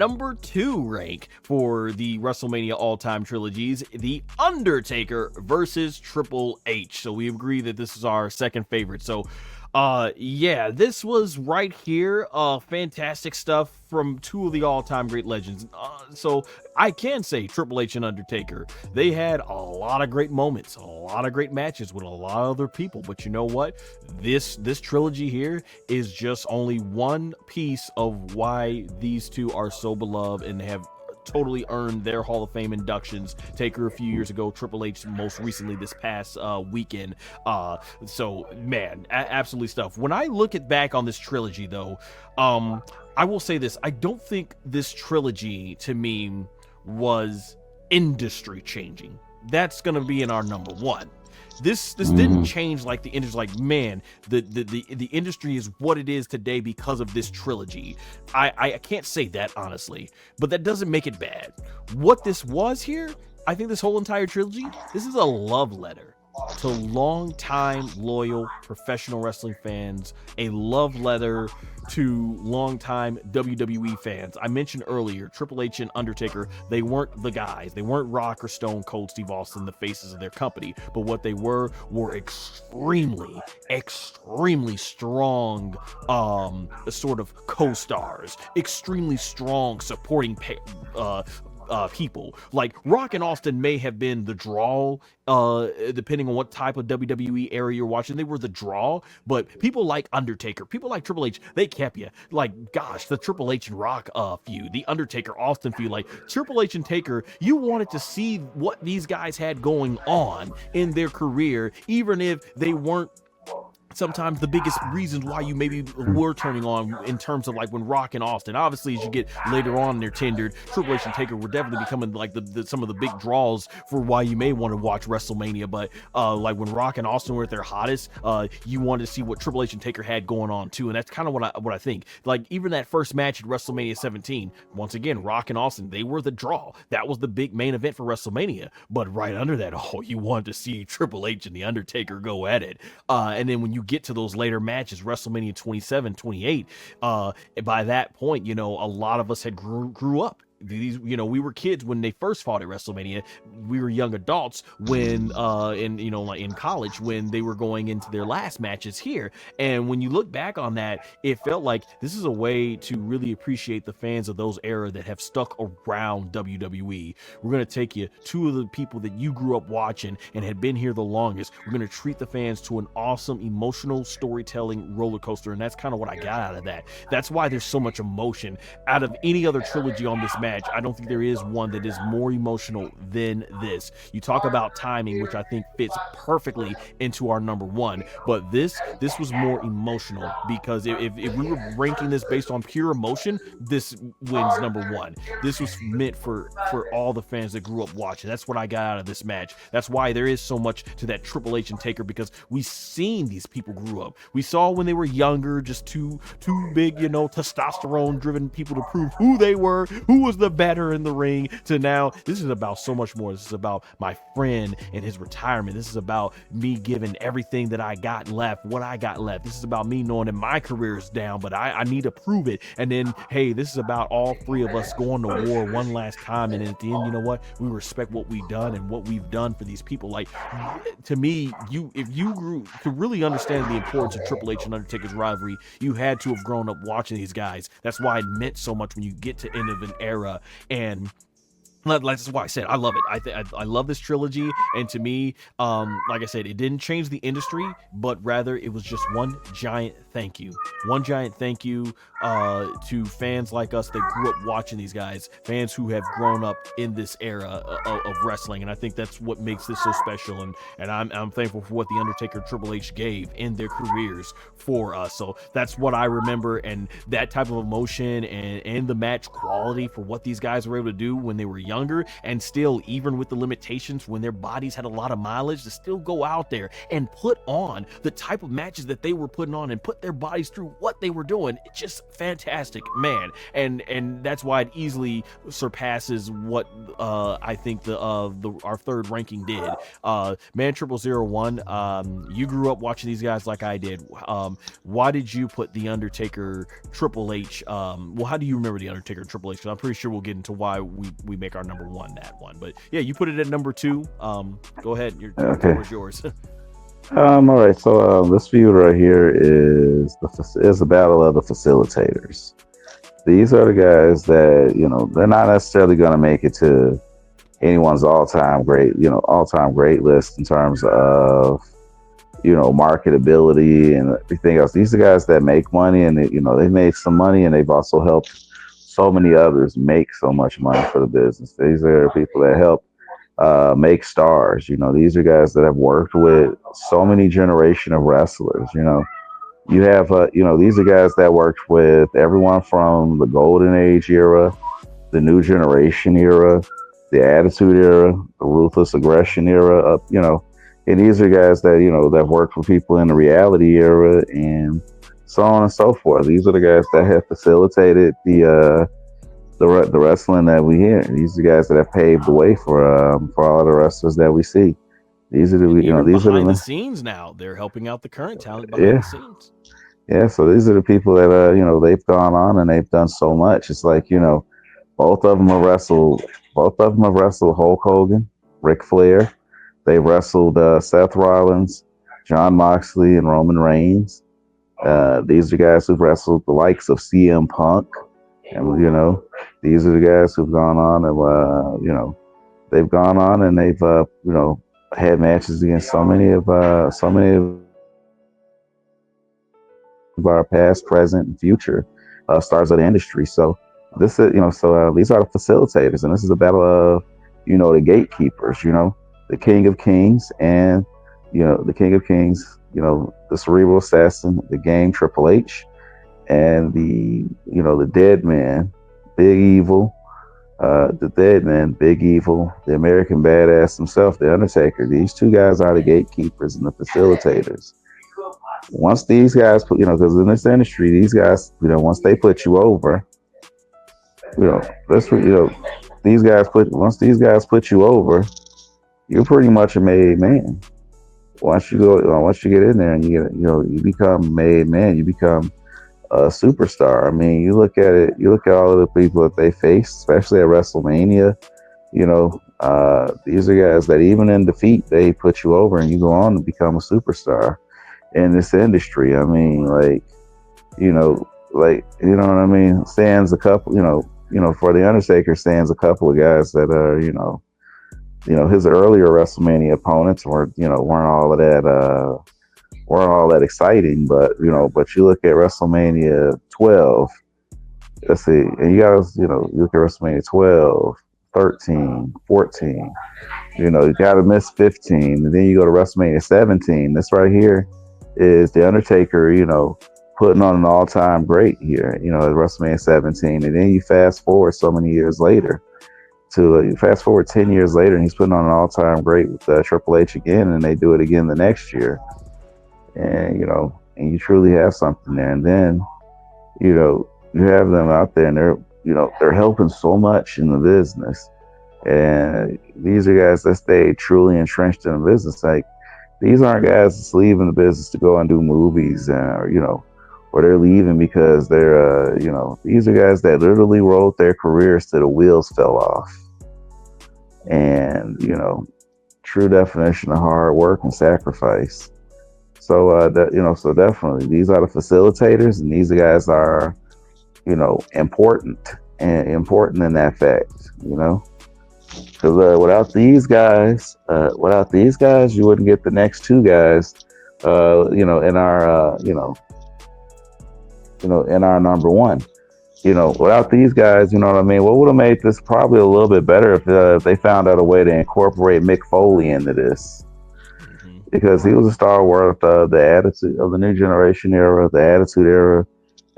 number 2 rank for the WrestleMania all-time trilogies, The Undertaker versus Triple H. So we agree that this is our second favorite. So yeah, this was right here. Fantastic stuff from two of the all-time great legends. So I can say Triple H and Undertaker, they had a lot of great moments, a lot of great matches with a lot of other people. But you know what? This trilogy here is just only one piece of why these two are so beloved and have totally earned their Hall of Fame inductions. Taker a few years ago, Triple H most recently this past weekend. So man, absolutely stuff. When I look back on this trilogy though, I will say this: I don't think this trilogy to me was industry changing. That's gonna be in our number 1. This didn't change like the industry. Like, man, the industry is what it is today because of this trilogy. I can't say that honestly, but that doesn't make it bad. What this was here, I think this whole entire trilogy, this is a love letter to long-time loyal professional wrestling fans, a love letter to long-time WWE fans. I mentioned earlier, Triple H and Undertaker, they weren't the guys. They weren't Rock or Stone Cold Steve Austin, the faces of their company, but what they were extremely strong sort of co-stars, extremely strong supporting people. Like Rock and Austin may have been the draw, depending on what type of WWE era you're watching. They were the draw, but people like Undertaker, people like Triple H, they kept you. Like, gosh, the Triple H and Rock feud, the Undertaker Austin feud, like Triple H and Taker, you wanted to see what these guys had going on in their career, even if they weren't sometimes the biggest reasons why you maybe were turning on, in terms of like when Rock and Austin, obviously as you get later on in their tenured, Triple H and Taker were definitely becoming like some of the big draws for why you may want to watch WrestleMania. But like when Rock and Austin were at their hottest, you wanted to see what Triple H and Taker had going on too. And that's kind of what I think. Like even that first match at WrestleMania 17, once again, Rock and Austin, they were the draw. That was the big main event for WrestleMania. But right under that, you wanted to see Triple H and the Undertaker go at it. And then when you get to those later matches, WrestleMania 27, 28, by that point, a lot of us had grew up. These, we were kids when they first fought at WrestleMania. We were young adults when, like in college when they were going into their last matches here. And when you look back on that, it felt like this is a way to really appreciate the fans of those era that have stuck around WWE. We're going to take you two of the people that you grew up watching and had been here the longest. We're going to treat the fans to an awesome emotional storytelling roller coaster. And that's kind of what I got out of that. That's why there's so much emotion out of any other trilogy on this match. I don't think there is one that is more emotional than this. You talk about timing, which I think fits perfectly into our number 1, but this was more emotional, because if we were ranking this based on pure emotion, this wins number 1. This was meant for all the fans that grew up watching. That's what I got out of this match. That's why there is so much to that Triple H and Taker, because we've seen these people grew up. We saw when they were younger, just two big, testosterone driven people to prove who they were, who was the better in the ring, to now this is about so much more. This is about my friend and his retirement. This is about me giving everything that I got left, what I got left. This is about me knowing that my career is down, but I need to prove it. And then, hey, this is about all three of us going to war one last time. And at the end, you know what? We respect what we've done and what we've done for these people. Like, to me, if you grew to really understand the importance of Triple H and Undertaker's rivalry, you had to have grown up watching these guys. That's why it meant so much when you get to end of an era. And that's why I said I love it. I love this trilogy, and to me, like I said, it didn't change the industry, but rather it was just one giant thank you to fans like us that grew up watching these guys, fans who have grown up in this era of wrestling. And I think that's what makes this so special, and I'm thankful for what the Undertaker, Triple H gave in their careers for us. So that's what I remember, and that type of emotion and the match quality for what these guys were able to do when they were young. younger, and still, even with the limitations when their bodies had a lot of mileage, to still go out there and put on the type of matches that they were putting on and put their bodies through what they were doing. It's just fantastic, man. And that's why it easily surpasses what I think our third ranking did. Man 0001, you grew up watching these guys like I did. Why did you put the Undertaker, Triple H? Well, how do you remember the Undertaker, Triple H? Because I'm pretty sure we'll get into why we make our number one that one. But yeah, you put it at number 2. Go ahead. Your floor is yours. All right. So this feud right here is the battle of the facilitators. These are the guys that they're not necessarily going to make it to anyone's all-time great list in terms of marketability and everything else. These are guys that make money, and they've made some money, and they've also helped so many others make so much money for the business. These are people that help make stars. These are guys that have worked with so many generation of wrestlers. You have these are guys that worked with everyone from the golden age era, the new generation era, the attitude era, the ruthless aggression era, and these are guys that that worked with people in the reality era, and so on and so forth. These are the guys that have facilitated the wrestling that we hear. These are the guys that have paved the way for all the wrestlers that we see. These are the these are behind the the scenes now. They're helping out the current talent behind the yeah scenes. yeah. So these are the people that they've gone on and they've done so much. It's like both of them have wrestled. Both of them have wrestled Hulk Hogan, Ric Flair. They wrestled Seth Rollins, John Moxley, and Roman Reigns. These are guys who've wrestled the likes of CM Punk, and these are the guys who've gone on and they've gone on and they've had matches against so many of our past, present, and future stars of the industry. So this is these are the facilitators, and this is a battle of the gatekeepers. The King of Kings and the King of Kings. The cerebral assassin, the Game Triple H, and the Dead Man, Big Evil. The Dead Man, Big Evil, the American Badass himself, the Undertaker. These two guys are the gatekeepers and the facilitators. Once these guys put, because in this industry, these guys, once they put you over, that's what, once these guys put you over, you're pretty much a made man. Once you get in there and you become a made man, you become a superstar. I mean, you look at it, you look at all of the people that they faced, especially at WrestleMania. These are guys that even in defeat, they put you over and you go on to become a superstar in this industry. I mean, what I mean? Stands a couple, for the Undertaker, stands a couple of guys that are, his earlier WrestleMania opponents weren't all that exciting, but but you look at WrestleMania 12, let's see, and you look at WrestleMania 12, 13, 14, you gotta miss 15, and then you go to WrestleMania 17. This right here is the Undertaker, putting on an all-time great here, at WrestleMania 17, and then you fast forward so many years later you fast forward 10 years later, and he's putting on an all-time great with Triple H again, and they do it again the next year. And and you truly have something there. And then you have them out there, and they're helping so much in the business. And these are guys that stay truly entrenched in the business. Like, these aren't guys that's leaving the business to go and do movies, or they're leaving because they're these are guys that literally wrote their careers till the wheels fell off. And true definition of hard work and sacrifice. So so definitely these are the facilitators, and these guys are, important in that fact, because without these guys, you wouldn't get the next two guys, in our, in our number one. Without these guys, what I mean? What would have made this probably a little bit better if they found out a way to incorporate Mick Foley into this. Because he was a stalwart of the attitude of the new generation era, the attitude era,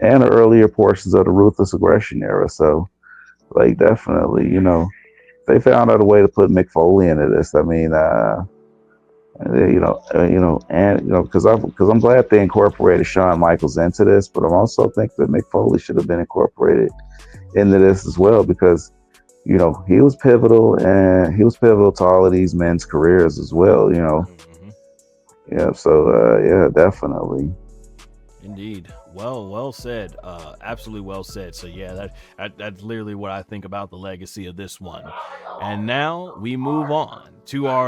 and the earlier portions of the ruthless aggression era. So, definitely, they found out a way to put Mick Foley into this. I mean, because I'm glad they incorporated Shawn Michaels into this, but I'm also think that Mick Foley should have been incorporated into this as well, because he was pivotal, and he was pivotal to all of these men's careers as well. Mm-hmm. Yeah. So yeah, definitely. Indeed. Well said. Absolutely well said. So yeah, that's literally what I think about the legacy of this one. And now we move on to our